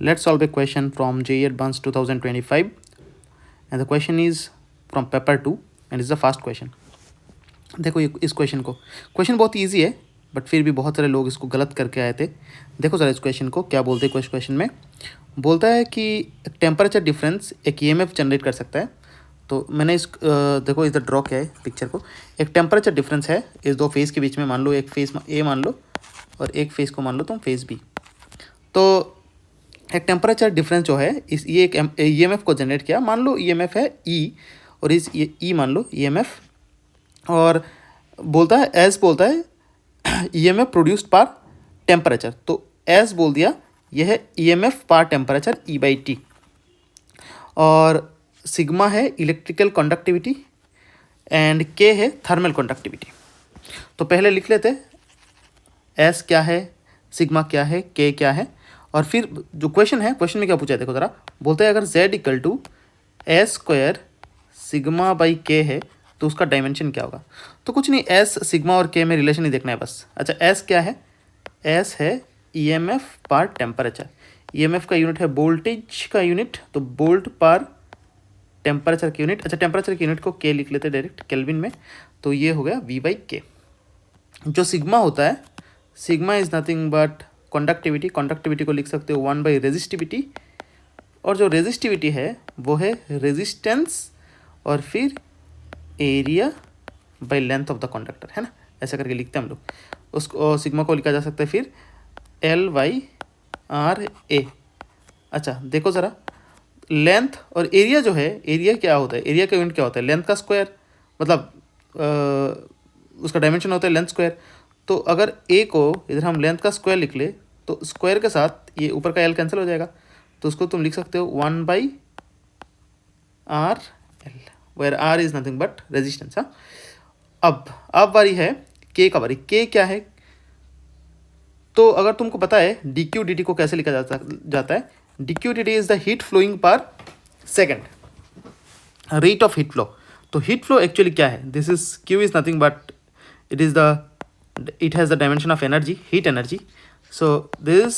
Let's solve a question from JEE Advanced 2025, and the question is from paper 2 and it's the first question. देखो ये इस question बहुत easy है, but फिर भी बहुत सारे लोग इसको गलत करके आए थे. देखो ज़रा इस क्वेश्चन को क्या बोलते हैं. क्वेश्चन में बोलता है कि टेम्परेचर डिफरेंस एक ईएमएफ जनरेट कर सकता है. तो मैंने देखो इधर ड्रॉ किया है पिक्चर को. एक टेम्परेचर डिफरेंस है इस दो फेज़ के बीच में. मान लो एक फेज़ ए मान लो और एक फेज़ को मान लो तुम फेज़ बी. तो एक टेम्परेचर डिफरेंस जो है इस ये एक ईएमएफ को जनरेट किया. मान लो ईएमएफ है ई और इस ई मान लो ईएमएफ, और बोलता है एस बोलता है ईएमएफ प्रोड्यूस्ड पर टेम्परेचर. तो एस बोल दिया यह है ईएमएफ पर टेम्परेचर ई बाई टी, और सिग्मा है इलेक्ट्रिकल कंडक्टिविटी एंड के है थर्मल कंडक्टिविटी. तो पहले लिख लेते एस क्या है, सिग्मा क्या है, के क्या है, और फिर जो क्वेश्चन है क्वेश्चन में क्या पूछा है देखो ज़रा. बोलते हैं अगर z equal to S square sigma by K है तो उसका डायमेंशन क्या होगा. तो कुछ नहीं, एस सिग्मा और के में रिलेशन ही देखना है बस. अच्छा एस क्या है, एस है ईएमएफ पर टेम्परेचर. ईएमएफ का यूनिट है वोल्टेज का यूनिट, तो वोल्ट पर टेम्परेचर की यूनिट. अच्छा टेम्परेचर की यूनिट को के लिख लेते डायरेक्ट केल्विन में, तो ये हो गया वी बाई के. जो सिग्मा होता है, sigma is nothing but conductivity. Conductivity को लिख सकते हो 1 बाई रेजिस्टिविटी, और जो रेजिस्टिविटी है वो है रेजिस्टेंस और फिर area by length of the conductor, है ना. ऐसा करके लिखते हैं हम लोग. उसको सिग्मा को लिखा जा सकता है फिर एल बाई आर ए. अच्छा देखो ज़रा लेंथ और एरिया जो है, एरिया क्या होता है, एरिया का यूनिट क्या होता है, लेंथ का स्क्वायर, मतलब उसका डायमेंशन होता है लेंथ स्क्वायर. तो अगर ए को इधर हम लेंथ का स्क्वायर लिख ले तो स्क्वायर के साथ ये ऊपर का एल कैंसिल हो जाएगा. तो उसको तुम लिख सकते हो 1 by R L, where R is nothing but resistance. हाँ अब बारी है के का बारी. के क्या है, तो अगर तुमको पता है डी क्यू डी टी को कैसे लिखा जाता है. D Q D T is the heat flowing per second, rate of heat flow. तो हीट फ्लो एक्चुअली क्या है, this is Q is nothing but it has the dimension of energy, heat energy. So this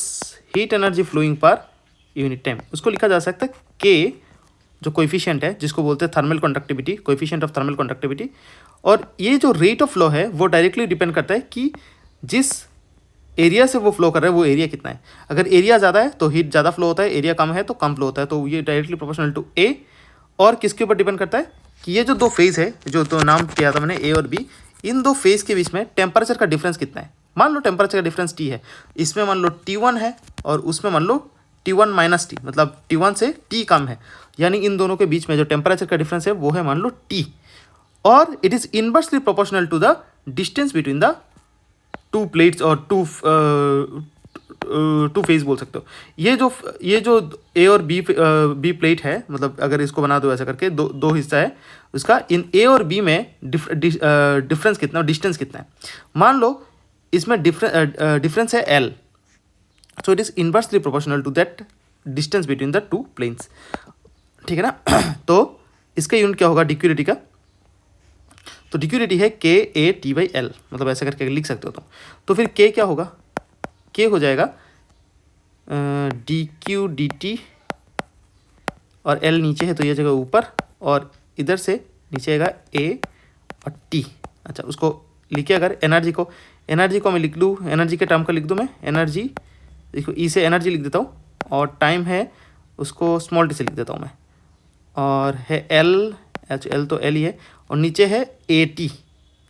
heat energy flowing per unit time, उसको लिखा जा सकता है K, जो coefficient है जिसको बोलते हैं thermal conductivity, coefficient of thermal conductivity. और ये जो रेट ऑफ फ्लो है वो डायरेक्टली डिपेंड करता है कि जिस एरिया से वो फ्लो कर रहा है वो एरिया कितना है. अगर एरिया ज़्यादा है तो हीट ज़्यादा फ्लो होता है, एरिया कम है तो कम फ्लो होता है. तो ये डायरेक्टली प्रोपोर्शनल टू ए. और किसके ऊपर डिपेंड करता है कि ये जो दो फेज़ है, जो दो नाम किया था मैंने ए और बी, इन दो फेज़ के बीच में टेम्परेचर का डिफरेंस कितना है. मान लो टेम्परेचर का डिफरेंस टी है, इसमें मान लो T1 है और उसमें मान लो T1 माइनस टी, मतलब T1 से T कम है. यानी इन दोनों के बीच में जो टेम्परेचर का डिफरेंस है वो है मान लो T, और it is inversely proportional to the distance between the two plates और टू फेज बोल सकते हो. ये जो ए और बी प्लेट है, मतलब अगर इसको बना दो ऐसा करके दो हिस्सा है उसका, इन ए और बी में डिफरेंस कितना, डिस्टेंस कितना है. मान लो इसमें डिफरेंस है L, so it is inversely proportional to that distance between the two planes. ठीक है ना. तो इसका यूनिट क्या होगा डिक्यूरिटी का, तो डिक्यूरिटी है के ए टी बाई एल, मतलब ऐसा करके लिख सकते हो तुम. तो फिर के क्या होगा, के हो जाएगा डी क्यू डी टी, और एल नीचे है तो ये जगह ऊपर, और इधर से नीचे आएगा ए और टी. अच्छा उसको लिखे अगर एनर्जी को मैं लिख लूँ, एनर्जी के टर्म का लिख दूँ मैं, एनर्जी देखो ई से एनर्जी लिख देता हूँ, और टाइम है उसको स्मॉल टी से लिख देता हूँ मैं, और है एल तो एल ही है, और नीचे है ए टी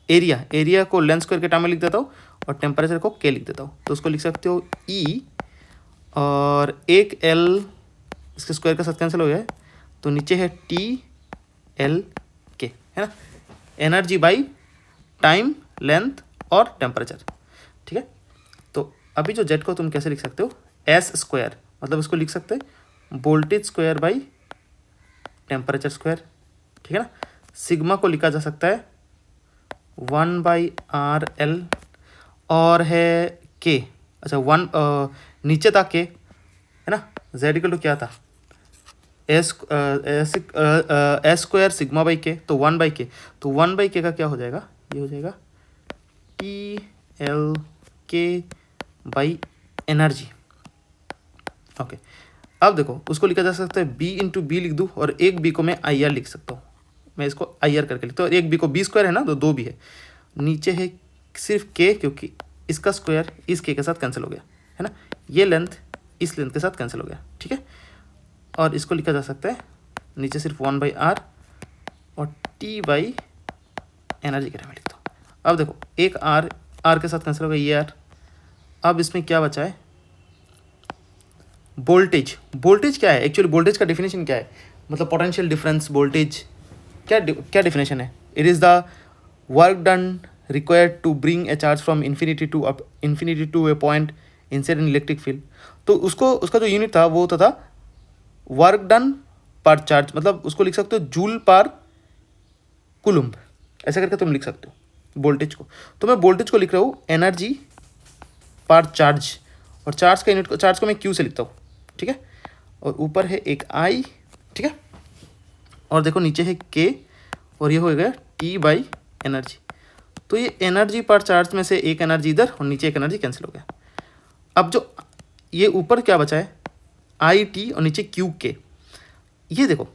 एरिया को लेंथ स्क्वायर के टर्म में लिख देता हूँ, और टेम्परेचर को के लिख देता हूँ. तो उसको लिख सकते हो ई, और एक एल इसके स्क्वायर का साथ कैंसिल हो गया है, तो नीचे है टी एल के, है ना. एनर्जी बाई टाइम, लेंथ और टेम्परेचर. ठीक है. तो अभी जो जेट को तुम कैसे लिख सकते हो, एस स्क्वायर, मतलब इसको लिख सकते हैं voltage square by temperature square. ठीक है ना. सिग्मा को लिखा जा सकता है 1 बाई आर एल, और है के. अच्छा नीचे था के, है ना. जेड इक्वल टू क्या था, एस स्क्वायर सिग्मा बाई के, तो 1 बाई के. तो 1 बाई के का क्या हो जाएगा, ये हो जाएगा टी एल के बाई एनर्जी. ओके. अब देखो उसको लिखा जा सकता है बी इंटू बी लिख दूँ और एक बी को मैं आई आर लिख सकता हूँ, मैं इसको आई आर करके लिखता हूँ। और एक बी को बी स्क्वायर है ना, तो 2 बी है, नीचे है सिर्फ के, क्योंकि इसका स्क्वायर इस के साथ कैंसिल हो गया है ना, ये लेंथ इस लेंथ के साथ कैंसिल हो गया, ठीक है। और इसको लिखा जा सकता है नीचे सिर्फ 1/r और टी बाई एनर्जी के टाइम में लिखता हूँ। अब देखो एक आर के साथ कैंसिल हो गया ये आर। अब इसमें क्या बचा है, वोल्टेज। वोल्टेज क्या है एक्चुअली, वोल्टेज का डेफिनेशन क्या है, मतलब पोटेंशियल डिफरेंस वोल्टेज क्या डेफिनेशन है, it is the work done required to bring a charge from infinity to a point inside an electric field. तो उसका जो यूनिट था वो होता था वर्क डन पर चार्ज, मतलब उसको लिख सकते हो जूल पर कुलुम्ब, ऐसा करके तुम लिख सकते हो वोल्टेज को। तो मैं वोल्टेज को लिख रहा हूँ एनर्जी पर चार्ज, और चार्ज का यूनिट को, चार्ज को मैं क्यू से लिखता हूँ, ठीक है। और ऊपर है एक आई, ठीक है, और देखो नीचे है के, और ये हो गया टी बाई एनर्जी। तो ये एनर्जी पर चार्ज में से एक एनर्जी इधर और नीचे एक एनर्जी कैंसिल हो गया। अब जो ये ऊपर क्या बचा है आई टी और नीचे क्यू के, ये देखो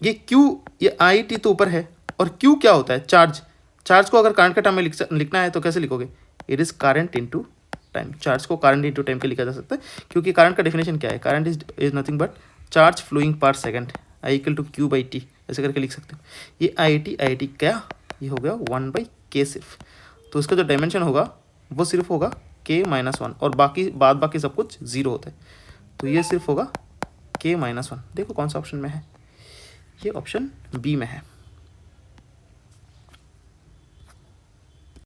ये क्यू, ये आई टी तो ऊपर है, और क्यू क्या होता है चार्ज। चार्ज को अगर करंट के टर्म में लिखना है तो कैसे लिखोगे, it is current into time. Charge को करंट इनटू टाइम के लिखा जा सकता है, क्योंकि करंट का डेफिनेशन क्या है, current is nothing but charge flowing per second, I equal to Q by T, ऐसे करके लिख सकते हो। ये आई टी क्या, ये हो गया 1/k सिर्फ। तो इसका जो डायमेंशन होगा वो सिर्फ होगा k-1, और बाकी सब कुछ 0 होता है, तो ये सिर्फ होगा k-1। देखो कौन सा ऑप्शन में है, ये ऑप्शन बी में है।